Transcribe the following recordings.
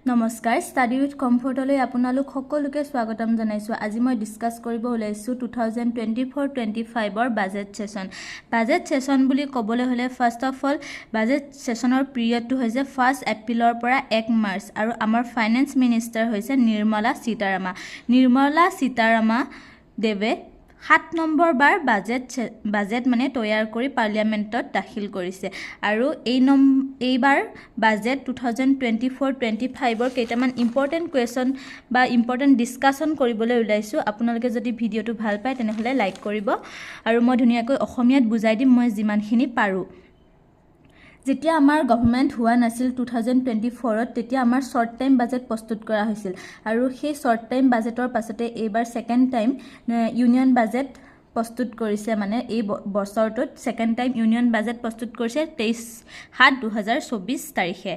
নমস্কাৰ study with কমফৰ্টলৈ আপোনালোক সকলোকে স্বাগতম জনাইছোঁ। আজি মই ডিছকাছ কৰিব ওলাইছোঁ 2024-25ৰ বাজেট ছেছন বুলি ক'বলৈ হ'লে ফাৰ্ষ্ট অফ অল বাজেট ছেছনৰ পিৰিয়ডটো হৈছে 1 এপ্ৰিলৰ পৰা 1 মাৰ্চ আৰু আমাৰ ফাইনেন্স মিনিষ্টাৰ হৈছে নিৰ্মলা সীতাৰামা দেৱে 7 নম্বৰ বাৰ বাজেট মানে তৈয়াৰ কৰি পাৰ্লিয়ামেণ্টত দাখিল কৰিছে আৰু এইবাৰ বাজেট 2024-25ৰ কেইটামান ইম্পৰ্টেণ্ট কুৱেশ্যন বা ইম্পৰ্টেণ্ট ডিছকাশ্যন কৰিবলৈ ওলাইছোঁ। আপোনালোকে যদি ভিডিঅ'টো ভাল পায় তেনেহ'লে লাইক কৰিব আৰু মই ধুনীয়াকৈ অসমীয়াত বুজাই দিম মই যিমানখিনি পাৰোঁ। যেতিয়া আমাৰ গভৰ্ণমেণ্ট হোৱা নাছিল 2024ত তেতিয়া আমাৰ শ্বৰ্ট টাইম বাজেট প্ৰস্তুত কৰা হৈছিল আৰু সেই শ্বৰ্ট টাইম বাজেটৰ পাছতে এইবাৰ ছেকেণ্ড টাইম ইউনিয়ন বাজেট প্ৰস্তুত কৰিছে। মানে এই বছৰটোত ছেকেণ্ড টাইম ইউনিয়ন বাজেট প্ৰস্তুত কৰিছে 23/7/2024 তাৰিখে।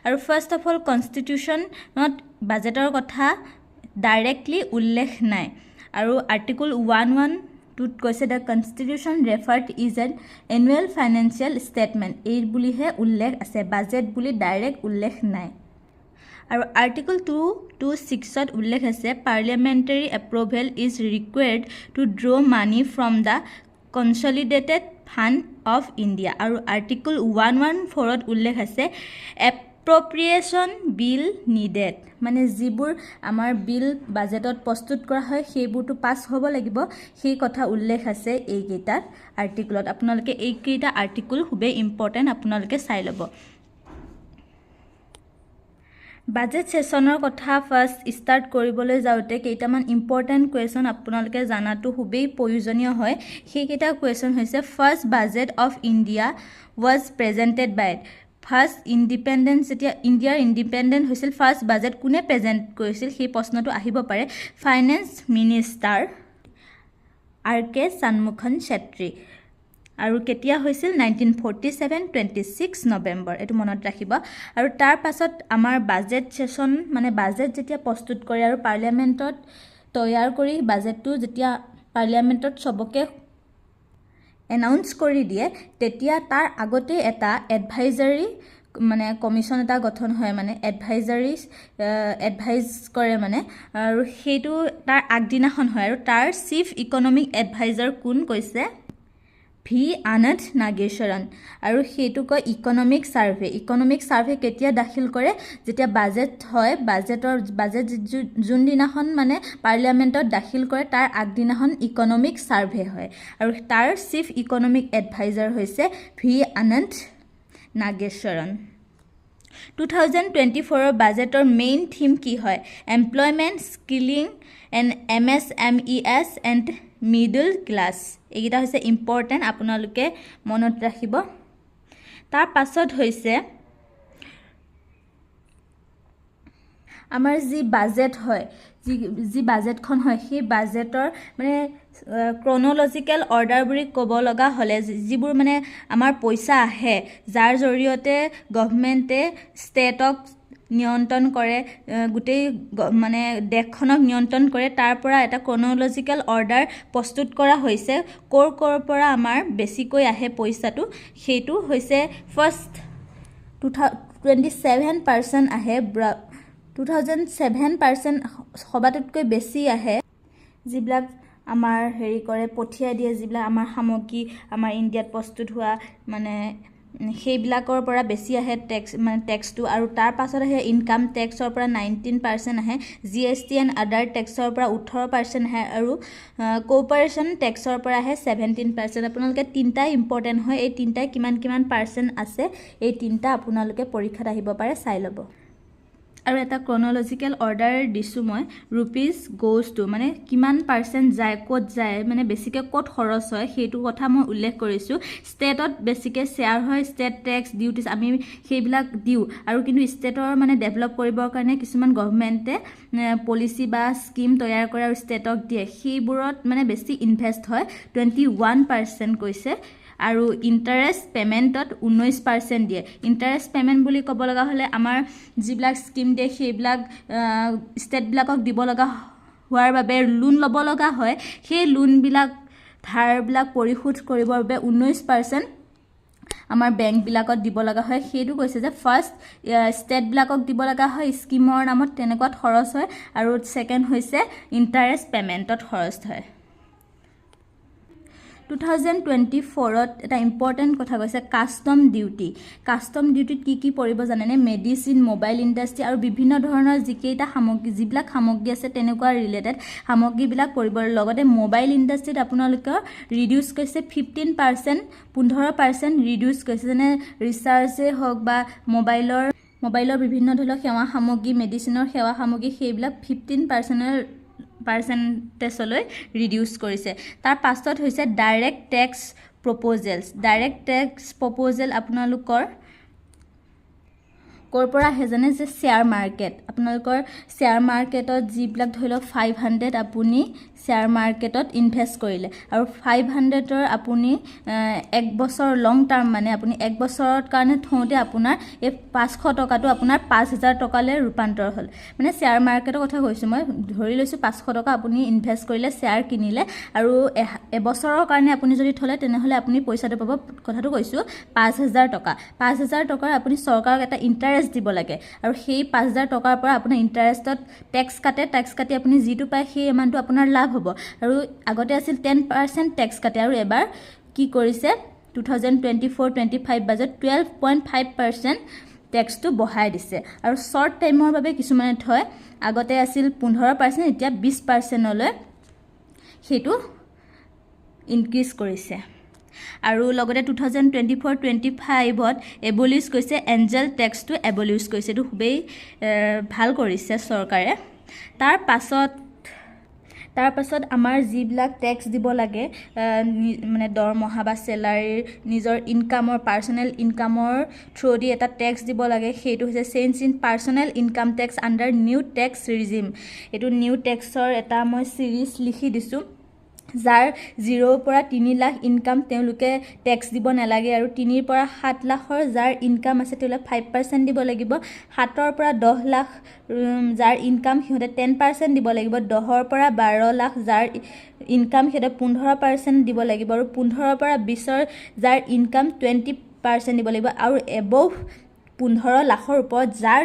আৰু ফাৰ্ষ্ট অফ অল কনষ্টিটিউশ্যনত বাজেটৰ কথা ডাইৰেক্টলি উল্লেখ নাই আৰু আৰ্টিকল 112ত কৈছে the constitution referred is an annual financial statement এই বুলিহে উল্লেখ আছে, বাজেট বুলি ডাইৰেক্ট উল্লেখ নাই। আৰু আৰ্টিকল 226ত উল্লেখ আছে parliamentary approval is required to draw money from the consolidated fund of India আৰু আৰ্টিকল 114ত উল্লেখ আছে এপ্ৰপ্ৰিয়েশ্যন বিল নিডেড, মানে যিবোৰ আমাৰ বিল বাজেটত প্ৰস্তুত কৰা হয় সেইবোৰতো পাছ হ'ব লাগিব, সেই কথা উল্লেখ আছে এইকেইটা আৰ্টিকলত। আপোনালোকে এইকেইটা আৰ্টিকল খুবেই ইম্পৰ্টেণ্ট, আপোনালোকে চাই ল'ব। বাজেট ছেছনৰ কথা ফাৰ্ষ্ট ষ্টাৰ্ট কৰিবলৈ যাওঁতে কেইটামান ইম্পৰ্টেণ্ট কুৱেশ্যন আপোনালোকে জনাটো খুবেই প্ৰয়োজনীয় হয়। সেইকেইটা কুৱেশ্যন হৈছে first budget of India was presented by first independence, যেতিয়া ইণ্ডিয়াৰ ইণ্ডিপেণ্ডেণ্ট হৈছিল ফাৰ্ষ্ট বাজেট কোনে প্ৰেজেণ্ট কৰিছিল সেই প্ৰশ্নটো আহিব পাৰে। Finance minister R.K. Shanmugam Chetty আৰু কেতিয়া হৈছিল 1947 26 নৱেম্বৰ, এইটো মনত ৰাখিব। আৰু তাৰ পাছত আমাৰ বাজেট ছেছন মানে বাজেট যেতিয়া প্ৰস্তুত কৰে আৰু পাৰ্লিয়ামেণ্টত তৈয়াৰ কৰি বাজেটটো যেতিয়া পাৰ্লিয়ামেণ্টত চবকে এনাউন্স কৰি দিয়ে তেতিয়া তাৰ আগতে এটা এডভাইজাৰী মানে কমিশ্যন এটা গঠন হয়, মানে এডভাইজ কৰে মানে, আৰু সেইটো তাৰ আগদিনাখন হয় আৰু তাৰ চিফ ইকনমিক এডভাইজাৰ কোন কৈছে V. Anand Nageswaran আৰু সেইটো কয় ইকনমিক ছাৰ্ভে কেতিয়া দাখিল কৰে যেতিয়া বাজেট হয়, বাজেট যোনদিনাখন মানে পাৰ্লিয়ামেণ্টত দাখিল কৰে তাৰ আগদিনাখন ইকনমিক ছাৰ্ভে হয় আৰু তাৰ চিফ ইকনমিক এডভাইজাৰ হৈছে V. Anand Nageswaran। 2024ৰ বাজেটৰ মেইন থিম কি হয়? Employment, skilling and MSMEs and middle class, এইকেইটা হৈছে ইম্পৰ্টেণ্ট, আপোনালোকে মনত ৰাখিব। তাৰ পাছত হৈছে আমাৰ যি বাজেট হয়, যি বাজেটখন হয় সেই বাজেটৰ মানে ক্ৰনলজিকেল অৰ্ডাৰ বুলি ক'ব লগা হ'লে যিবোৰ মানে আমাৰ পইচা আহে যাৰ জৰিয়তে গভৰ্ণমেণ্টে ষ্টেটক নিয়ন্ত্ৰণ কৰে, গোটেই মানে দেশখনক নিয়ন্ত্ৰণ কৰে, তাৰ পৰা এটা ক্ৰনলজিকেল অৰ্ডাৰ প্ৰস্তুত কৰা হৈছে ক'ৰ পৰা আমাৰ বেছিকৈ আহে পইচাটো। সেইটো হৈছে ফাৰ্ষ্ট 27% আহে, 2007% সবাতোতকৈ বেছি আহে যিবিলাক আমাৰ পঠিয়াই দিয়ে, যিবিলাক আমাৰ সামগ্ৰী আমাৰ ইণ্ডিয়াত প্ৰস্তুত হোৱা মানে সেইবিলাকৰ পৰা বেছি আহে টেক্সটো। আৰু তাৰ পাছত আহে ইনকাম টেক্সৰ পৰা 19% আহে, GST এণ্ড আদাৰ টেক্সৰ পৰা 18% আহে আৰু কৰ্পৰেশ্যন টেক্সৰ পৰা আহে 17%। আপোনালোকে তিনিটাই ইম্পৰ্টেণ্ট হয়, এই তিনিটাই কিমান পাৰ্চেণ্ট আছে এই তিনিটা আপোনালোকে পৰীক্ষাত আহিব পাৰে, চাই ল'ব। আৰু এটা ক্ৰনলজিকেল অৰ্ডাৰ দিছোঁ মই, ৰুপিজ গ'জ টু মানে কিমান পাৰ্চেণ্ট যায়, ক'ত যায়, মানে বেছিকৈ ক'ত খৰচ হয় সেইটো কথা মই উল্লেখ কৰিছোঁ। ষ্টেটত বেছিকৈ শ্বেয়াৰ হয়, ষ্টেট টেক্স ডিউটিজ আমি সেইবিলাক দিওঁ আৰু কিন্তু ষ্টেটৰ মানে ডেভেলপ কৰিবৰ কাৰণে কিছুমান গভৰ্ণমেণ্টে পলিচি বা স্কিম তৈয়াৰ কৰে আৰু ষ্টেটক দিয়ে, সেইবোৰত মানে বেছি ইনভেষ্ট হয়, 21% কৈছে। আৰু ইণ্টাৰেষ্ট পে'মেণ্টত 19% দিয়ে। ইণ্টাৰেষ্ট পে'মেণ্ট বুলি ক'ব লগা হ'লে আমাৰ যিবিলাক স্কিম দিয়ে সেইবিলাক ষ্টেটবিলাকক দিব লগা হোৱাৰ বাবে লোন ল'ব লগা হয়, সেই লোনবিলাক ধাৰবিলাক পৰিশোধ কৰিবৰ বাবে 19% আমাৰ বেংকবিলাকত দিব লগা হয় সেইটো কৈছে যে ফাৰ্ষ্ট ষ্টেটবিলাকক দিব লগা হয় স্কিমৰ নামত তেনেকুৱাত খৰচ হয় আৰু ছেকেণ্ড হৈছে ইণ্টাৰেষ্ট পে'মেণ্টত খৰচ হয় 2024ত এটা ইম্পৰ্টেণ্ট কথা কৈছে কাষ্টম ডিউটিত কি পৰিব জানেনে মেডিচিন মোবাইল ইণ্ডাষ্ট্ৰি আৰু বিভিন্ন ধৰণৰ যিবিলাক সামগ্ৰী আছে তেনেকুৱা ৰিলেটেড সামগ্ৰীবিলাক পৰিব লগতে মোবাইল ইণ্ডাষ্ট্ৰিত আপোনালোকৰ ৰিডিউচ কৰিছে 15% 15% ৰিডিউচ কৰিছে যেনে ৰিচাৰ্জে হওক বা মোবাইলৰ বিভিন্ন ধৰণৰ সেৱা সামগ্ৰী মেডিচিনৰ সেৱা সামগ্ৰী সেইবিলাক 15%লৈ ৰিডিউচ কৰিছে তাৰ পাছত হৈছে ডাইৰেক্ট টেক্স প্ৰপ'জেল আপোনালোকৰ ক'ৰ পৰা আহে জানে যে শ্বেয়াৰ মাৰ্কেট আপোনালোকৰ শ্বেয়াৰ মাৰ্কেটত যিবিলাক ধৰি লওক 500 আপুনি শ্বেয়াৰ মাৰ্কেটত ইনভেষ্ট কৰিলে আৰু 500ৰ আপুনি এক বছৰ লং টাৰ্ম মানে আপুনি এক বছৰৰ কাৰণে থওঁতে আপোনাৰ এই 500 টকাটো আপোনাৰ 5000 টকালৈ ৰূপান্তৰ হ'ল মানে শ্বেয়াৰ মাৰ্কেটৰ কথা কৈছোঁ মই ধৰি লৈছোঁ 500 টকা আপুনি ইনভেষ্ট কৰিলে শ্বেয়াৰ কিনিলে আৰু এবছৰৰ কাৰণে আপুনি যদি থলে তেনেহ'লে আপুনি পইচাটো পাব কথাটো কৈছোঁ 5000 টকা 5000 টকাৰ আপুনি চৰকাৰক এটা ইণ্টাৰেষ্ট দিব লাগে আৰু সেই 5000 টকাৰ পৰা আপোনাৰ ইণ্টাৰেষ্টত টেক্স কাটি আপুনি যিটো পায় সেই এমাউণ্টটো আপোনাৰ লাভ হ'ব আৰু আগতে আছিল 10% টেক্স কাটে আৰু এবাৰ কি কৰিছে 2024-25 বাজেট 12.5% টেক্সটো বঢ়াই দিছে আৰু শ্বৰ্ট টাইমৰ বাবে কিছুমানে থয় আগতে আছিল 15% এতিয়া 20%লৈ সেইটো ইনক্ৰিজ কৰিছে আৰু লগতে 2024-25ত এবলিউচ কৰিছে এঞ্জেল টেক্সটো এবলিউচ কৰিছে এইটো খুবেই ভাল কৰিছে চৰকাৰে তাৰ পাছত আমাৰ যিবিলাক টেক্স দিব লাগে মানে দৰমহা বা চেলাৰীৰ নিজৰ ইনকামৰ পাৰ্চনেল ইনকামৰ থ্ৰুদি এটা টেক্স দিব লাগে সেইটো হৈছে change in personal income tax under new tax regime এইটো নিউ টেক্সৰ এটা মই চিৰিজ লিখি দিছোঁ যাৰ 0ৰ পৰা 3 লাখ ইনকাম তেওঁলোকে টেক্স দিব নালাগে আৰু 3ৰ পৰা 7 লাখৰ যাৰ ইনকাম আছে তেওঁলোকে 5% দিব লাগিব 7ৰ পৰা 10 লাখ যাৰ ইনকাম সিহঁতে 10% দিব লাগিব 10ৰ পৰা 12 লাখ যাৰ ইনকাম সিহঁতে 15% দিব লাগিব আৰু 15ৰ পৰা 20ৰ যাৰ ইনকাম 20% দিব লাগিব আৰু এবভ 15 লাখৰ ওপৰত যাৰ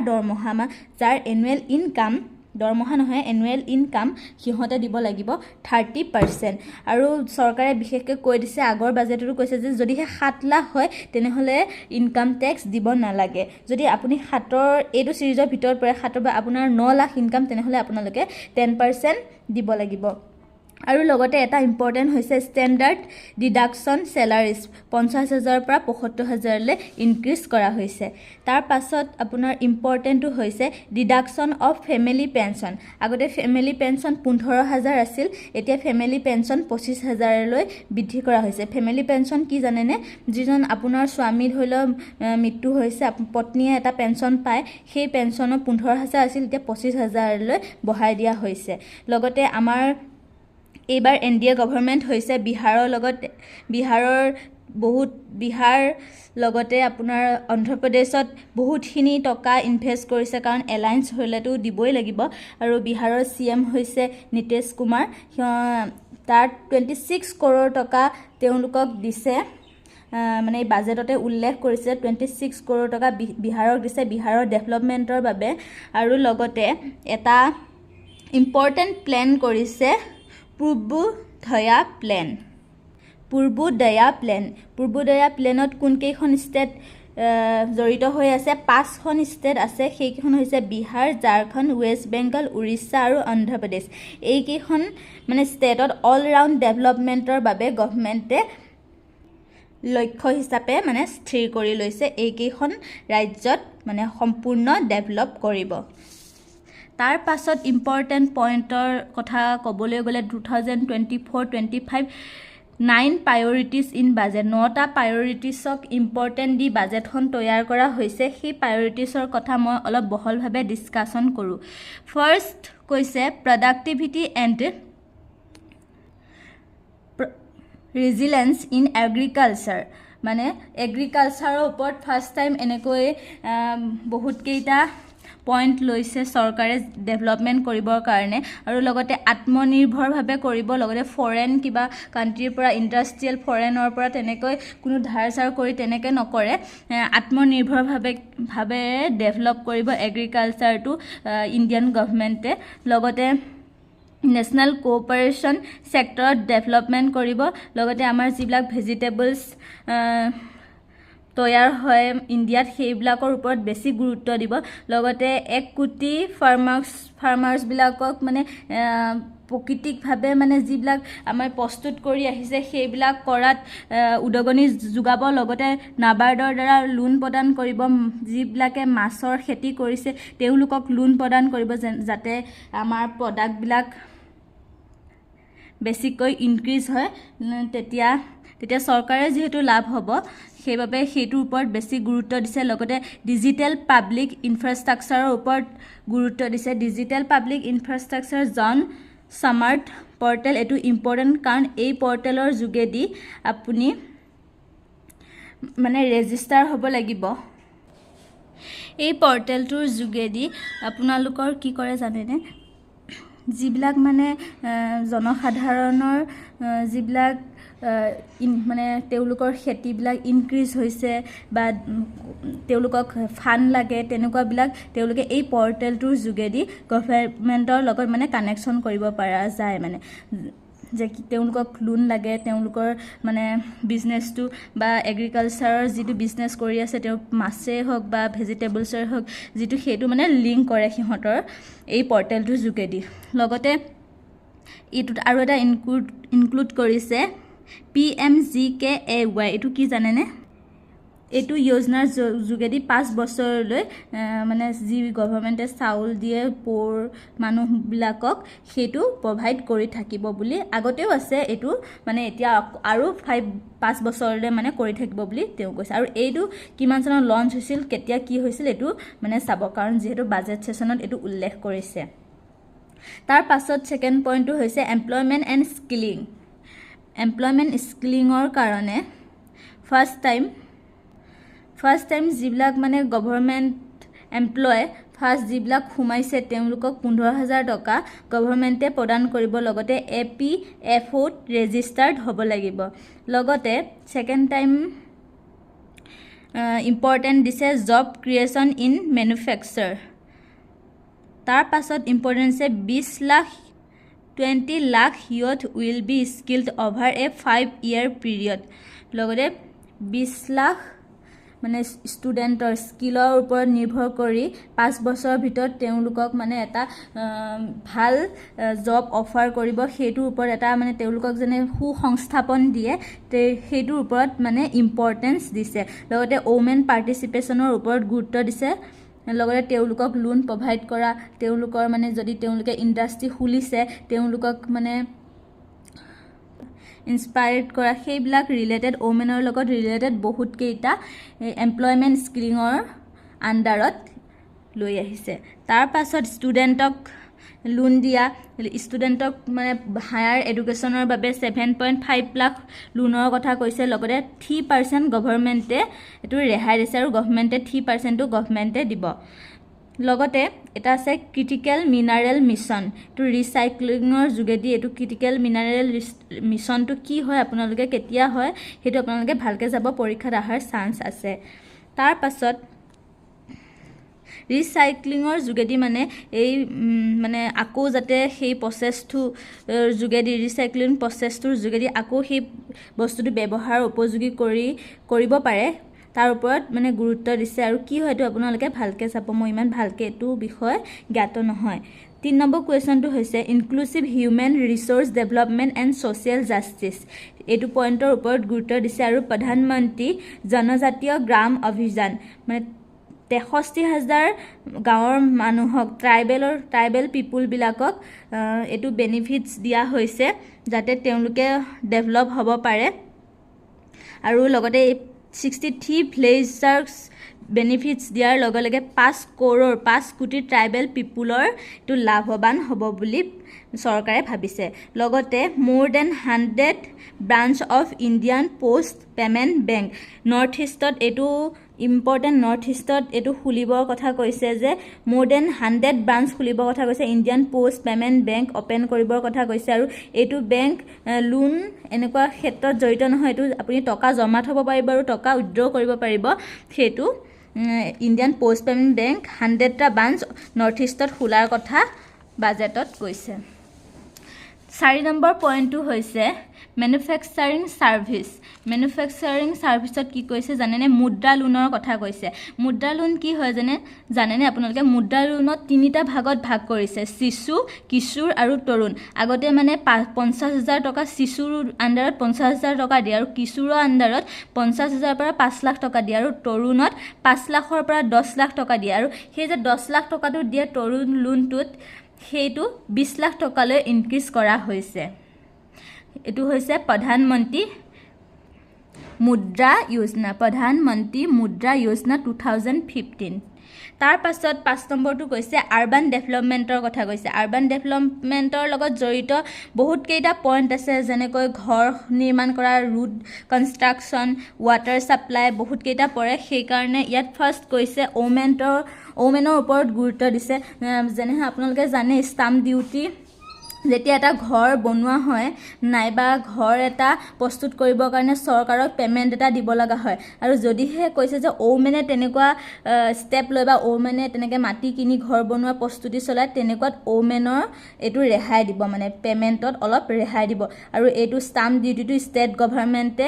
যাৰ এনুৱেল ইনকাম দৰমহা নহয় এনুৱেল ইনকাম সিহঁতে দিব লাগিব 30% আৰু চৰকাৰে বিশেষকৈ কৈ দিছে আগৰ বাজেটতো কৈছে যে যদিহে 7 লাখ হয় তেনেহ'লে ইনকাম টেক্স দিব নালাগে যদি আপুনি 7ৰ এইটো চিৰিজৰ ভিতৰত পৰে 7ৰ বা আপোনাৰ 9 লাখ ইনকাম তেনেহ'লে আপোনালোকে 10% দিব লাগিব আৰু লগতে এটা ইম্পৰ্টেণ্ট হৈছে ষ্টেণ্ডাৰ্ড ডিডাকশ্যন চেলাৰিজ 50,000ৰ পৰা 75,000লৈ ইনক্ৰিজ কৰা হৈছে তাৰ পাছত আপোনাৰ ইম্পৰ্টেণ্টটো হৈছে ডিডাকশ্যন অফ ফেমিলি পেঞ্চন আগতে ফেমিলি পেঞ্চন 15,000 আছিল এতিয়া ফেমিলি পেঞ্চন 25,000লৈ বৃদ্ধি কৰা হৈছে ফেমিলি পেঞ্চন কি জানেনে যিজন আপোনাৰ স্বামী ধৰি লওক মৃত্যু হৈছে পত্নীয়ে এটা পেঞ্চন পায় সেই পেঞ্চনৰ 15,000 আছিল এতিয়া 25,000লৈ বঢ়াই দিয়া হৈছে লগতে আমাৰ এইবাৰ এনডিএ গভৰ্ণমেণ্ট হৈছে বিহাৰৰ লগতে আপোনাৰ অন্ধ্ৰপ্ৰদেশত বহুতখিনি টকা ইনভেষ্ট কৰিছে কাৰণ এলায়েন্স হ'লেতো দিবই লাগিব আৰু বিহাৰৰ CM হৈছে নীতিশ কুমাৰ তাৰ 26 কৰোৰ টকা তেওঁলোকক দিছে মানে এই বাজেটতে উল্লেখ কৰিছে 26 কৰোৰ টকা বিহাৰক দিছে বিহাৰৰ ডেভেলপমেণ্টৰ বাবে আৰু লগতে এটা ইম্পৰ্টেণ্ট প্লেন কৰিছে পূৰ্বোদয়া প্লেনত কোনকেইখন ষ্টেট জড়িত হৈ আছে 5খন ষ্টেট আছে সেইকেইখন হৈছে বিহাৰ ঝাৰখণ্ড ৱেষ্ট বেংগল উৰিষ্যা আৰু অন্ধ্ৰপ্ৰদেশ এইকেইখন মানে ষ্টেটত অল ৰাউণ্ড ডেভেলপমেণ্টৰ বাবে গভৰ্ণমেণ্টে লক্ষ্য হিচাপে মানে স্থিৰ কৰি লৈছে এইকেইখন ৰাজ্যত মানে সম্পূৰ্ণ ডেভেলপ কৰিব তাৰ পাছত ইম্পৰ্টেণ্ট পইণ্টৰ কথা ক'বলৈ গ'লে 2024-25 9 প্ৰায়ৰিটিজ ইন বাজেট 9টা প্ৰায়ৰিটিজক ইম্পৰ্টেণ্ট দি বাজেটখন তৈয়াৰ কৰা হৈছে সেই প্ৰায়ৰিটিজৰ কথা মই অলপ বহলভাৱে ডিছকাশ্যন কৰোঁ ফাৰ্ষ্ট কৈছে প্ৰডাক্টিভিটি এণ্ড ৰেজিলেঞ্চ ইন এগ্ৰিকালচাৰ মানে এগ্ৰিকালচাৰৰ ওপৰত ফাৰ্ষ্ট টাইম এনেকৈ বহুতকেইটা পইণ্ট লৈছে চৰকাৰে ডেভেলপমেণ্ট কৰিবৰ কাৰণে আৰু লগতে আত্মনিৰ্ভৰভাৱে কৰিব লগতে ফৰেন কিবা কাণ্ট্ৰিৰ পৰা ইণ্ডাষ্ট্ৰিয়েল ফৰেনৰ পৰা তেনেকৈ কোনো ধাৰ চাৰ কৰি তেনেকৈ নকৰে আত্মনিৰ্ভৰভাৱে ডেভেলপ কৰিব এগ্ৰিকালচাৰটো ইণ্ডিয়ান গভৰ্ণমেণ্টে লগতে নেশ্যনেল কোঅপাৰেশ্যন ছেক্টৰত ডেভেলপমেণ্ট কৰিব লগতে আমাৰ যিবিলাক ভেজিটেবলছ তৈয়াৰ হয় ইণ্ডিয়াত সেইবিলাকৰ ওপৰত বেছি গুৰুত্ব দিব লগতে 1 কোটি ফাৰ্মাৰ্ছবিলাকক মানে প্ৰকৃতিকভাৱে মানে যিবিলাক আমাৰ প্ৰস্তুত কৰি আহিছে সেইবিলাক কৰাত উদগনি যোগাব লগতে নাবাৰ্ডৰ দ্বাৰা লোন প্ৰদান কৰিব যিবিলাকে মাছৰ খেতি কৰিছে তেওঁলোকক লোন প্ৰদান কৰিব যাতে আমাৰ প্ৰডাক্টবিলাক বেছিকৈ ইনক্ৰিজ হয় তেতিয়া চৰকাৰে যিহেতু লাভ হ'ব সেইবাবে সেইটোৰ ওপৰত বেছি গুৰুত্ব দিছে লগতে ডিজিটেল পাব্লিক ইনফ্ৰাষ্ট্ৰাকচাৰৰ ওপৰত গুৰুত্ব দিছে ডিজিটেল পাব্লিক ইনফ্ৰাষ্ট্ৰাকচাৰ জন স্মাৰ্ট পৰ্টেল এইটো ইম্পৰ্টেণ্ট কাৰণ এই পৰ্টেলৰ যোগেদি আপুনি মানে ৰেজিষ্টাৰ হ'ব লাগিব এই পৰ্টেলটোৰ যোগেদি আপোনালোকৰ কি কৰে জানেনে যিবিলাক মানে জনসাধাৰণৰ যিবিলাক মানে তেওঁলোকৰ খেতিবিলাক ইনক্ৰিজ হৈছে বা তেওঁলোকক ফাণ্ড লাগে তেনেকুৱাবিলাক তেওঁলোকে এই পৰ্টেলটোৰ যোগেদি গভৰ্ণমেণ্টৰ লগত মানে কানেকশ্যন কৰিব পৰা যায় মানে যে তেওঁলোকক লোন লাগে তেওঁলোকৰ মানে বিজনেছটো বা এগ্ৰিকালচাৰৰ যিটো বিজনেছ কৰি আছে তেওঁ মাছেই হওক বা ভেজিটেবলছৰে হওক যিটো সেইটো মানে লিংক কৰে সিহঁতৰ এই পৰ্টেলটোৰ যোগেদি লগতে এইটোত আৰু এটা ইনক্লুড কৰিছে PMGKAY এইটো কি জানেনে এইটো যোজনাৰ যোগেদি 5 বছৰলৈ মানে যি গভৰ্ণমেণ্টে চাউল দিয়ে প'ৰ মানুহবিলাকক সেইটো প্ৰভাইড কৰি থাকিব বুলি আগতেও আছে এইটো মানে এতিয়া আৰু 5 বছৰলৈ মানে কৰি থাকিব বুলি তেওঁ কৈছে আৰু এইটো কিমান চনত লঞ্চ হৈছিল কেতিয়া কি হৈছিল এইটো মানে চাব কাৰণ যিহেতু বাজেট ছেছনত এইটো উল্লেখ কৰিছে তাৰ পাছত ছেকেণ্ড পইণ্টটো হৈছে এমপ্লয়মেণ্ট এণ্ড স্কিলিঙৰ কাৰণে ফাৰ্ষ্ট টাইম যিবিলাক মানে গভৰ্ণমেণ্ট এমপ্লয় ফাৰ্ষ্ট যিবিলাক সোমাইছে তেওঁলোকক 15,000 টকা গভৰ্ণমেণ্টে প্ৰদান কৰিব লগতে APFOত ৰেজিষ্টাৰ্ড হ'ব লাগিব লগতে ছেকেণ্ড টাইম ইম্পৰ্টেণ্ট দিছে জব ক্ৰিয়েশ্যন ইন মেনুফেকচাৰ তাৰ পাছত ইম্পৰ্টেণ্ট আছে 20 lakh youth will be skilled over a 5-year period লগতে 20 লাখ মানে ষ্টুডেণ্টৰ স্কিলৰ ওপৰত নিৰ্ভৰ কৰি 5 বছৰৰ ভিতৰত তেওঁলোকক মানে এটা ভাল জব অফাৰ কৰিব সেইটোৰ ওপৰত এটা মানে তেওঁলোকক যেনে সুসংস্থাপন দিয়ে সেইটোৰ ওপৰত মানে ইম্পৰ্টেঞ্চ দিছে লগতে ওমেন পাৰ্টিচিপেশ্যনৰ ওপৰত গুৰুত্ব দিছে লগতে তেওঁলোকক লোন প্ৰভাইড কৰা তেওঁলোকৰ মানে যদি তেওঁলোকে ইণ্ডাষ্ট্ৰি খুলিছে তেওঁলোকক মানে ইনস্পায়াৰ্ড কৰা সেইবিলাক ৰিলেটেড ওমেনৰ লগত ৰিলেটেড বহুত কেইটা এমপ্লয়মেণ্ট স্কিলিঙৰ আণ্ডাৰত লৈ আহিছে তাৰ পাছত ষ্টুডেণ্টক লোন দিয়া ষ্টুডেণ্টক মানে হায়াৰ এডুকেশ্যনৰ বাবে 7.5 লাখ লোনৰ কথা কৈছে লগতে 3% গভৰ্ণমেণ্টে এইটো ৰেহাই দিছে আৰু গভৰ্ণমেণ্টে 3%টো গভৰ্ণমেণ্টে দিব লগতে এটা আছে ক্ৰিটিকেল মিনাৰেল মিছন এইটো ৰিচাইক্লিঙৰ যোগেদি এইটো ক্ৰিটিকেল মিনাৰেল মিছনটো কি হয় আপোনালোকে কেতিয়া হয় সেইটো আপোনালোকে ভালকৈ যাব পৰীক্ষাত অহাৰ চান্স আছে তাৰ পাছত ৰিচাইক্লিঙৰ যোগেদি মানে এই মানে আকৌ যাতে সেই প্ৰচেছটোৰ যোগেদি ৰিচাইক্লিং প্ৰচেছটোৰ যোগেদি আকৌ সেই বস্তুটো ব্যৱহাৰ উপযোগী কৰিব পাৰে তাৰ ওপৰত মানে গুৰুত্ব দিছে আৰু কি হয়তো আপোনালোকে ভালকৈ চাব মই ইমান ভালকৈ এইটো বিষয় জ্ঞাত নহয় 3 নম্বৰ কুৱেশ্যনটো হৈছে inclusive human resource development and social justice এইটো পইণ্টৰ ওপৰত গুৰুত্ব দিছে আৰু প্ৰধানমন্ত্ৰী জনজাতীয় গ্ৰাম অভিযান মানে 63,000 গাঁৱৰ মানুহক ট্ৰাইবেল পিপুলবিলাকক এইটো বেনিফিটছ দিয়া হৈছে যাতে তেওঁলোকে ডেভেলপ হ'ব পাৰে আৰু লগতে 63 ভিলেজাৰ্ছ বেনিফিটছ দিয়াৰ লগে লগে 5 কোটি ট্ৰাইবেল পিপুলৰ এইটো লাভৱান হ'ব বুলি চৰকাৰে ভাবিছে লগতে মোৰ then 100 branch of Indian post payment bank north ইষ্টত এইটো ইম্পৰ্টেণ্ট নৰ্থ ইষ্টত এইটো খুলিবৰ কথা কৈছে যে মোৰ দেন 100 ব্ৰাঞ্চ খুলিবৰ কথা কৈছে Indian post payment bank open কৰিবৰ কথা কৈছে আৰু এইটো বেংক লোন এনেকুৱা ক্ষেত্ৰত জড়িত নহয় এইটো আপুনি টকা জমা থ'ব পাৰিব আৰু টকা উইথড্ৰ কৰিব পাৰিব সেইটো ইণ্ডিয়ান পোষ্ট পেমেণ্ট বেংক 100টা ব্ৰাঞ্চ নৰ্থ ইষ্টত খোলাৰ কথা বাজেটত কৈছে 4 নম্বৰ পইণ্টটো হৈছে মেনুফেকচাৰিং ছাৰ্ভিচত কি কৈছে জানেনে মুদ্ৰা লোনৰ কথা কৈছে মুদ্ৰা লোন কি হয় জানেনে আপোনালোকে মুদ্ৰা লোনত 3টা ভাগত ভাগ কৰিছে শিশু কিশোৰ আৰু তৰুণ আগতে মানে 50,000 টকা শিশুৰ আণ্ডাৰত 50,000 টকা দিয়ে আৰু কিশোৰৰ আণ্ডাৰত 50,000 পৰা 5 লাখ টকা দিয়ে আৰু তৰুণত 5 লাখৰ পৰা 10 লাখ টকা দিয়ে আৰু সেই যে 10 লাখ টকাটো দিয়ে তৰুণ লোনটোত সেইটো 20 লাখ টকালৈ ইনক্ৰিজ কৰা হৈছে এইটো হৈছে প্ৰধানমন্ত্ৰী মুদ্ৰা যোজনা 2015 তাৰ পাছত 5 নম্বৰটো কৈছে আৰবান ডেভেলপমেণ্টৰ কথা কৈছে আৰবান ডেভেলপমেণ্টৰ লগত জড়িত বহুত কেইটা পইণ্ট আছে যেনেকৈ ঘৰ নিৰ্মাণ কৰা ৰোড কনষ্ট্ৰাকশ্যন ৱাটাৰ ছাপ্লাই বহুত কেইটা পৰে সেইকাৰণে ইয়াত ফাৰ্ষ্ট কৈছে ওমেনৰ ওপৰত গুৰুত্ব দিছে যেনে আপোনালোকে জানে ষ্টাম্প ডিউটি যেতিয়া এটা ঘৰ বনোৱা হয় নাইবা ঘৰ এটা প্ৰস্তুত কৰিবৰ কাৰণে চৰকাৰক পেমেণ্ট এটা দিব লগা হয় আৰু যদিহে কৈছে যে ওমেনে তেনেকুৱা ষ্টেপ লৈ বা ওমেনে তেনেকৈ মাটি কিনি ঘৰ বনোৱা প্ৰস্তুতি চলায় তেনেকুৱাত ওমেনৰ এইটো ৰেহাই দিব মানে পেমেণ্টত অলপ ৰেহাই দিব আৰু এইটো ষ্টাম্প ডিউটিটো ষ্টেট গভৰ্ণমেণ্টে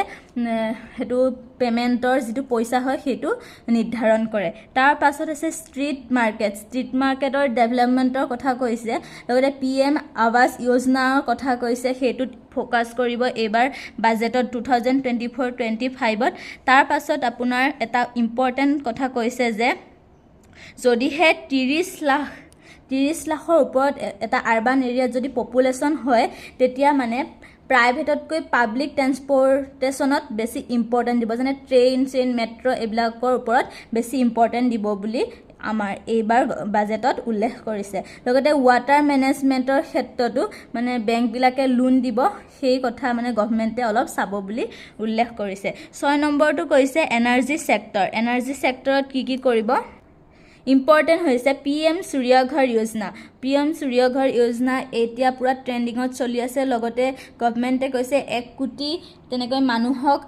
সেইটো পেমেণ্টৰ যিটো পইচা হয় সেইটো নিৰ্ধাৰণ কৰে তাৰ পাছত আছে ষ্ট্ৰীট মাৰ্কেটৰ ডেভেলপমেণ্টৰ কথা কৈছে লগতে PM আৱাস যোজনাৰ কথা কৈছে সেইটোত ফ'কাছ কৰিব এইবাৰ বাজেটত 2024-25ত তাৰ পাছত আপোনাৰ এটা ইম্পৰ্টেণ্ট কথা কৈছে যে যদিহে 30 লাখৰ ওপৰত এটা আৰবান এৰিয়াত যদি পপুলেশ্যন হয় তেতিয়া মানে প্ৰাইভেটতকৈ পাব্লিক ট্ৰেন্সপৰ্টেশ্যনত বেছি ইম্পৰ্টেণ্ট দিব যেনে ট্ৰেইন মেট্ৰ' এইবিলাকৰ ওপৰত বেছি ইম্পৰ্টেণ্ট দিব বুলি আমাৰ এইবাৰ বাজেটত উল্লেখ কৰিছে লগতে ৱাটাৰ মেনেজমেণ্টৰ ক্ষেত্ৰতো মানে বেংকবিলাকে লোন দিব সেই কথা মানে গভৰ্ণমেণ্টে অলপ চাব বুলি উল্লেখ কৰিছে 6 নম্বৰটো কৈছে এনাৰ্জি ছেক্টৰত কি কৰিব ইম্পৰ্টেণ্ট হৈছে PM সূৰ্যঘৰ যোজনা এতিয়া পুৰা ট্ৰেণ্ডিঙত চলি আছে লগতে গভৰ্ণমেণ্টে কৈছে 1 কোটি তেনেকৈ মানুহক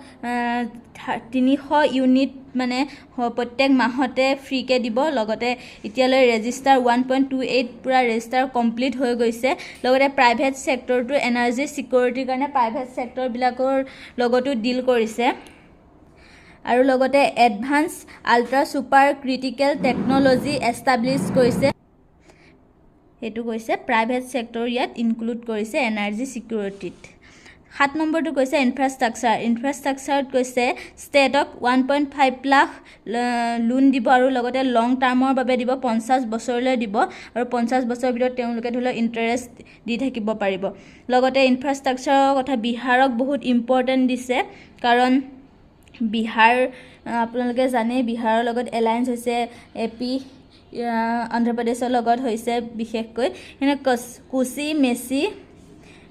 300 ইউনিট মানে প্ৰত্যেক মাহতে ফ্ৰীকে দিব লগতে এতিয়ালৈ ৰেজিষ্টাৰ 1.28 পুৰা ৰেজিষ্টাৰ কমপ্লিট হৈ গৈছে লগতে প্ৰাইভেট ছেক্টৰটো এনাৰ্জি ছিকিউৰিটিৰ কাৰণে প্ৰাইভেট ছেক্টৰবিলাকৰ লগতো ডিল কৰিছে আৰু লগতে advance ultra super critical technology establish কৰিছে সেইটো কৈছে প্ৰাইভেট ছেক্টৰ ইয়াত ইনক্লুড কৰিছে এনাৰ্জি ছিকিউৰিটিত 7 নম্বৰটো কৈছে ইনফ্ৰাষ্ট্ৰাকচাৰত কৈছে ষ্টেটক 1.5 লাখ লোন দিব আৰু লগতে লং টাৰ্মৰ বাবে দিব 50 বছৰলৈ দিব আৰু 50 বছৰৰ ভিতৰত তেওঁলোকে ধৰি লওক ইণ্টাৰেষ্ট দি থাকিব পাৰিব লগতে ইনফ্ৰাষ্ট্ৰাকচাৰৰ কথা বিহাৰক বহুত ইম্পৰ্টেণ্ট দিছে কাৰণ বিহাৰ আপোনালোকে জানে বিহাৰৰ লগত এলায়েন্স হৈছে AP অন্ধ্ৰপ্ৰদেশৰ লগত হৈছে বিশেষকৈ এনে কোচি মেচি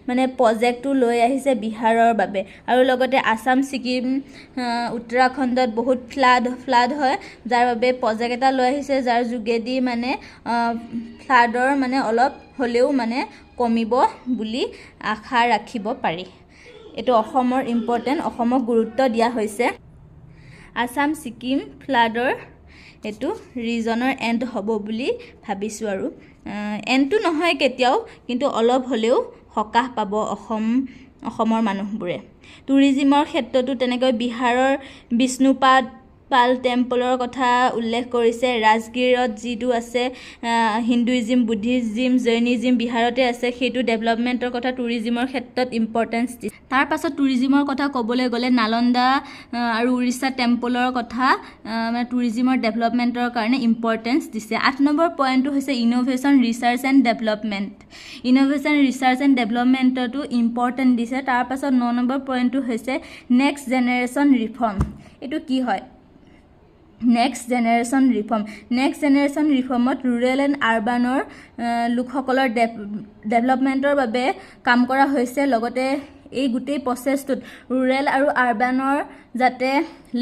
মানে প্ৰজেক্টটো লৈ আহিছে বিহাৰৰ বাবে আৰু লগতে আসাম ছিকিম উত্তৰাখণ্ডত বহুত ফ্লাড হয় যাৰ বাবে প্ৰজেক্ট এটা লৈ আহিছে যাৰ যোগেদি মানে ফ্লাডৰ মানে অলপ হ'লেও মানে কমিব বুলি আশা ৰাখিব পাৰি এইটো অসমৰ ইম্পৰ্টেণ্ট অসমক গুৰুত্ব দিয়া হৈছে আসাম ছিকিম ফ্লাডৰ এইটো ৰিজনৰ এণ্ড হ'ব বুলি ভাবিছোঁ আৰু এণ্ডটো নহয় কেতিয়াও কিন্তু অলপ হ'লেও সকাহ পাব অসমৰ মানুহবোৰে টুৰিজিমৰ ক্ষেত্ৰতো তেনেকৈ বিহাৰৰ বিষ্ণুপাদ পাল টেম্পলৰ কথা উল্লেখ কৰিছে ৰাজগিৰত যিটো আছে হিন্দুইজিম বুদ্ধিজিম জৈনিজিম বিহাৰতে আছে সেইটো ডেভেলপমেণ্টৰ কথা টুৰিজিমৰ ক্ষেত্ৰত ইম্পৰ্টেঞ্চ দিছে তাৰ পাছত টুৰিজিমৰ কথা ক'বলৈ গ'লে নালন্দা আৰু উৰিষ্যা টেম্পলৰ কথা মানে টুৰিজিমৰ ডেভেলপমেণ্টৰ কাৰণে ইম্পৰ্টেঞ্চ দিছে 8 নম্বৰ পইণ্টটো হৈছে ইনোভেশ্যন ৰিচাৰ্চ এণ্ড ডেভেলপমেণ্টতো ইম্পৰ্টেণ্ট দিছে তাৰ পাছত 9 নম্বৰ পইণ্টটো হৈছে নেক্সট জেনেৰেশ্যন ৰিফৰ্ম এইটো কি হয় নেক্সট জেনেৰেশ্যন ৰিফৰ্মত ৰুৰেল এণ্ড আৰ্বানৰ লোকসকলৰ ডেভেলপমেণ্টৰ বাবে কাম কৰা হৈছে লগতে এই গোটেই প্ৰচেছটোত ৰুৰেল আৰু আৰবানৰ যাতে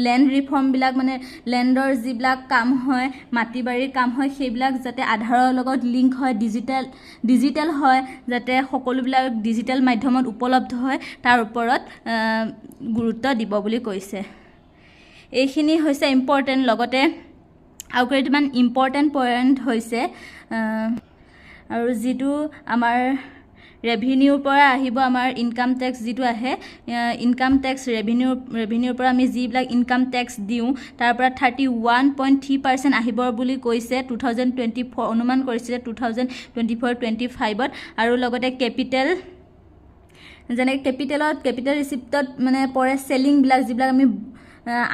লেণ্ড ৰিফৰ্মবিলাক মানে লেণ্ডৰ যিবিলাক কাম হয় মাটি বাৰীৰ কাম হয় সেইবিলাক যাতে আধাৰৰ লগত লিংক হয় ডিজিটেল হয় যাতে সকলোবিলাক ডিজিটেল মাধ্যমত উপলব্ধ হয় তাৰ ওপৰত গুৰুত্ব দিব বুলি কৈছে এইখিনি হৈছে ইম্পৰ্টেণ্ট লগতে আৰু কেইটামান ইম্পৰ্টেণ্ট পইণ্ট হৈছে আৰু যিটো আমাৰ ৰেভিনিউৰ পৰা আহিব আমাৰ ইনকাম টেক্স যিটো আহে ইনকাম টেক্স ৰেভিনিউৰ পৰা আমি যিবিলাক ইনকাম টেক্স দিওঁ তাৰ পৰা 31.3% আহিব বুলি কৈছে 2024 অনুমান কৰিছিলে 2024-25ত আৰু লগতে কেপিটেল যেনে কেপিটেল ৰিচিপ্টত মানে পৰে চেলিংবিলাক যিবিলাক আমি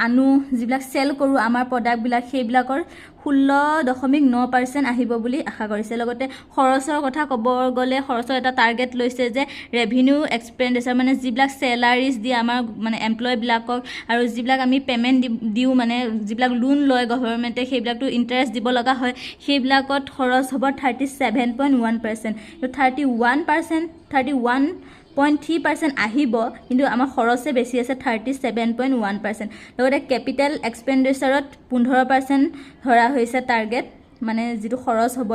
আনো যিবিলাক চেল কৰোঁ আমাৰ প্ৰডাক্টবিলাক সেইবিলাকৰ 16.9% আহিব বুলি আশা কৰিছে লগতে খৰচৰ কথা ক'ব গ'লে খৰচৰ এটা টাৰ্গেট লৈছে যে ৰেভিনিউ এক্সপেণ্ডিচাৰ মানে যিবিলাক চেলাৰিজ দিয়ে আমাৰ মানে এমপ্লয়বিলাকক আৰু যিবিলাক আমি পে'মেণ্ট দিওঁ মানে যিবিলাক লোন লয় গভৰ্ণমেণ্টে সেইবিলাকতো ইণ্টাৰেষ্ট দিব লগা হয় সেইবিলাকত খৰচ হ'ব 37.1% 31.3% আহিব কিন্তু আমাৰ খৰচে বেছি আছে 37.1% লগতে কেপিটেল এক্সপেণ্ডিচাৰত 15% ধৰা হৈছে টাৰ্গেট মানে যিটো খৰচ হ'ব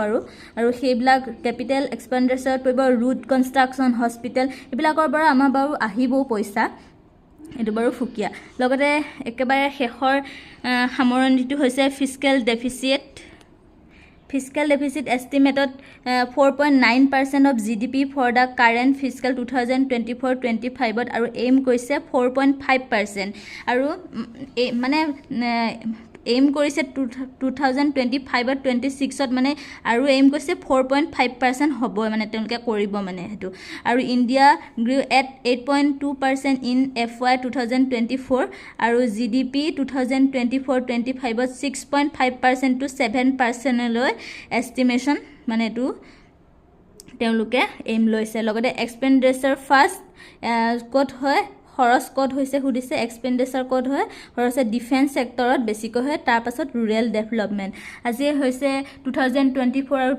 আৰু সেইবিলাক কেপিটেল এক্সপেণ্ডিচাৰত পৰিব ৰোড কনষ্ট্ৰাকশ্যন হস্পিটেল এইবিলাকৰ পৰা আমাৰ বাৰু আহিবও পইচা এইটো বাৰু ফুকিয়া লগতে একেবাৰে শেষৰ সামৰণিটো হৈছে ফিস্কেল ডেফিচিট এষ্টিমেটত 4.9% of GDP for the current fiscal 2024-25ত আৰু এইম কৰিছে 4.5% আৰু মানে এইম কৰিছে 2025-26ত মানে আৰু এইম কৰিছে 4.5% হ'ব মানে তেওঁলোকে কৰিব মানে সেইটো আৰু ইণ্ডিয়া গ্ৰিউ এট 8.2% ইন FY 2024 আৰু GDP 2024-25ত 6.5% to 7%লৈ এষ্টিমেশ্যন মানে এইটো তেওঁলোকে এইম লৈছে লগতে এক্সপেণ্ডিচাৰ ফাৰ্ষ্ট ক'ত হয় খৰচ ক'ত হৈছে সুধিছে এক্সপেণ্ডিচাৰ ক'ত হয় খৰচ ডিফেন্স ছেক্টৰত বেছিকৈ হয় তাৰপাছত ৰুৰেল ডেভেলপমেণ্ট আজি হৈছে 2024 আৰু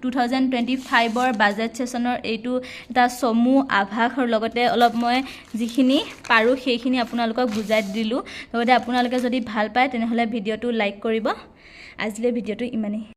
2025ৰ বাজেট ছেছনৰ এইটো এটা চমু আভাসৰ লগতে অলপ মই যিখিনি পাৰোঁ সেইখিনি আপোনালোকক বুজাই দিলোঁ লগতে আপোনালোকে যদি ভাল পায় তেনেহ'লে ভিডিঅ'টো লাইক কৰিব আজিলৈ ভিডিঅ'টো ইমানেই